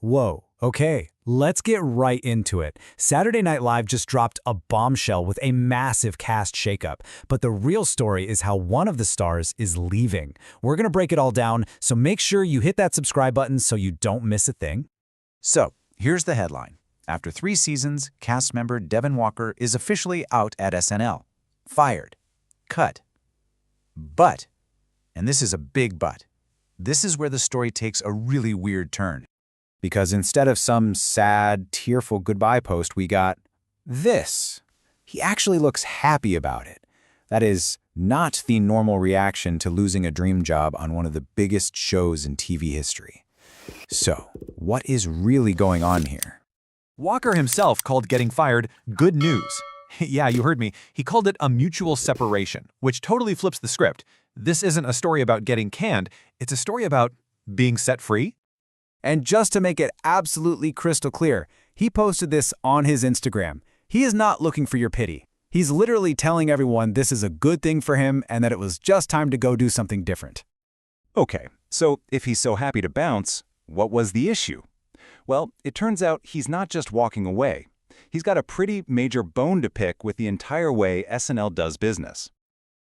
Whoa, okay, let's get right into it. Saturday Night Live just dropped a bombshell with a massive cast shakeup, but the real story is how one of the stars is leaving. We're gonna break it all down, so make sure you hit that subscribe button so you don't miss a thing. So, here's the headline. After 3 seasons, cast member Devon Walker is officially out at SNL. Fired. Cut. But, and this is a big but, this is where the story takes a really weird turn. Because instead of some sad, tearful goodbye post, we got this. He actually looks happy about it. That is not the normal reaction to losing a dream job on one of the biggest shows in TV history. So, what is really going on here? Walker himself called getting fired good news. Yeah, you heard me. He called it a mutual separation, which totally flips the script. This isn't a story about getting canned. It's a story about being set free. And just to make it absolutely crystal clear, he posted this on his Instagram. He is not looking for your pity. He's literally telling everyone this is a good thing for him and that it was just time to go do something different. Okay, so if he's so happy to bounce, what was the issue? Well, it turns out he's not just walking away. He's got a pretty major bone to pick with the entire way SNL does business.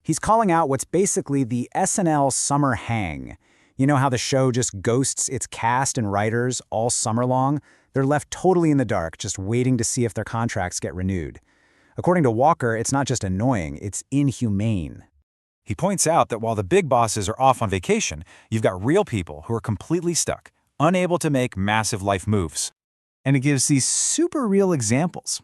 He's calling out what's basically the SNL summer hang. You know how the show just ghosts its cast and writers all summer long? They're left totally in the dark, just waiting to see if their contracts get renewed. According to Walker, it's not just annoying, it's inhumane. He points out that while the big bosses are off on vacation, you've got real people who are completely stuck, unable to make massive life moves. And he gives these super real examples.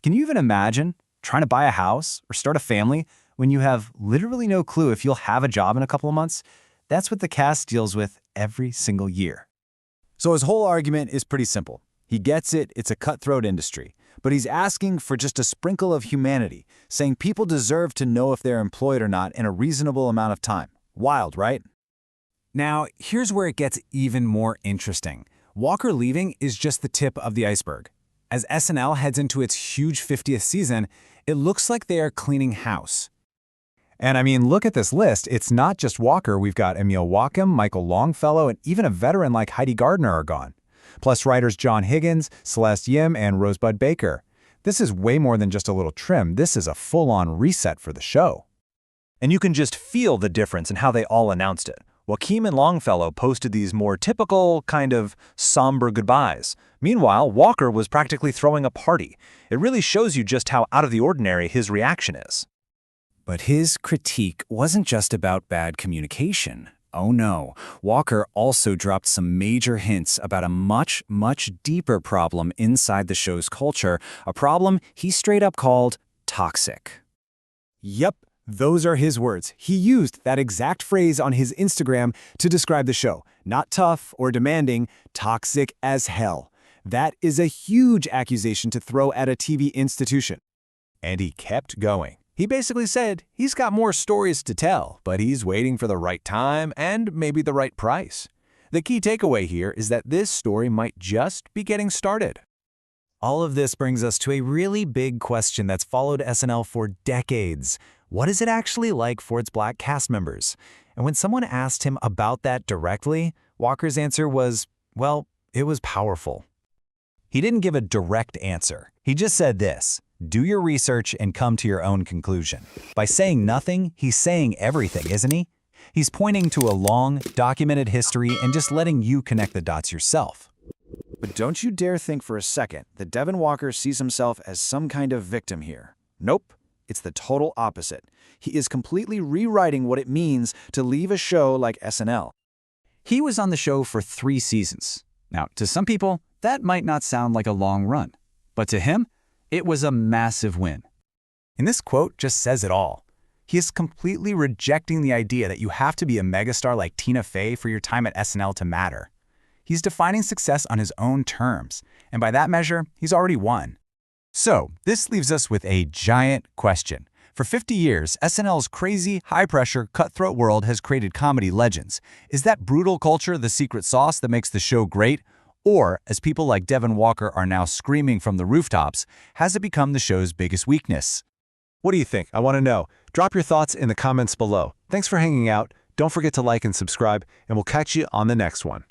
Can you even imagine trying to buy a house or start a family when you have literally no clue if you'll have a job in a couple of months? That's what the cast deals with every single year. So his whole argument is pretty simple. He gets it, it's a cutthroat industry. But he's asking for just a sprinkle of humanity, saying people deserve to know if they're employed or not in a reasonable amount of time. Wild, right? Now, here's where it gets even more interesting. Walker leaving is just the tip of the iceberg. As SNL heads into its huge 50th season, it looks like they are cleaning house. And I mean, look at this list. It's not just Walker. We've got Emil Wacom, Michael Longfellow, and even a veteran like Heidi Gardner are gone. Plus writers John Higgins, Celeste Yim, and Rosebud Baker. This is way more than just a little trim. This is a full-on reset for the show. And you can just feel the difference in how they all announced it. Wacom and Longfellow posted these more typical, kind of somber goodbyes. Meanwhile, Walker was practically throwing a party. It really shows you just how out of the ordinary his reaction is. But his critique wasn't just about bad communication. Oh no, Walker also dropped some major hints about a much, much deeper problem inside the show's culture, a problem he straight up called toxic. Yep, those are his words. He used that exact phrase on his Instagram to describe the show. Not tough or demanding, toxic as hell. That is a huge accusation to throw at a TV institution. And he kept going. He basically said he's got more stories to tell, but he's waiting for the right time and maybe the right price. The key takeaway here is that this story might just be getting started. All of this brings us to a really big question that's followed SNL for decades. What is it actually like for its Black cast members? And when someone asked him about that directly, Walker's answer was, well, it was powerful. He didn't give a direct answer. He just said this: do your research and come to your own conclusion. By saying nothing, he's saying everything, isn't he? He's pointing to a long, documented history and just letting you connect the dots yourself. But don't you dare think for a second that Devon Walker sees himself as some kind of victim here. Nope, it's the total opposite. He is completely rewriting what it means to leave a show like SNL. He was on the show for 3 seasons. Now, to some people, that might not sound like a long run. But to him, it was a massive win. And this quote just says it all. He is completely rejecting the idea that you have to be a megastar like Tina Fey for your time at SNL to matter. He's defining success on his own terms, and by that measure, he's already won. So, this leaves us with a giant question. For 50 years, SNL's crazy, high-pressure, cutthroat world has created comedy legends. Is that brutal culture the secret sauce that makes the show great? Or, as people like Devon Walker are now screaming from the rooftops, has it become the show's biggest weakness? What do you think? I want to know. Drop your thoughts in the comments below. Thanks for hanging out. Don't forget to like and subscribe, and we'll catch you on the next one.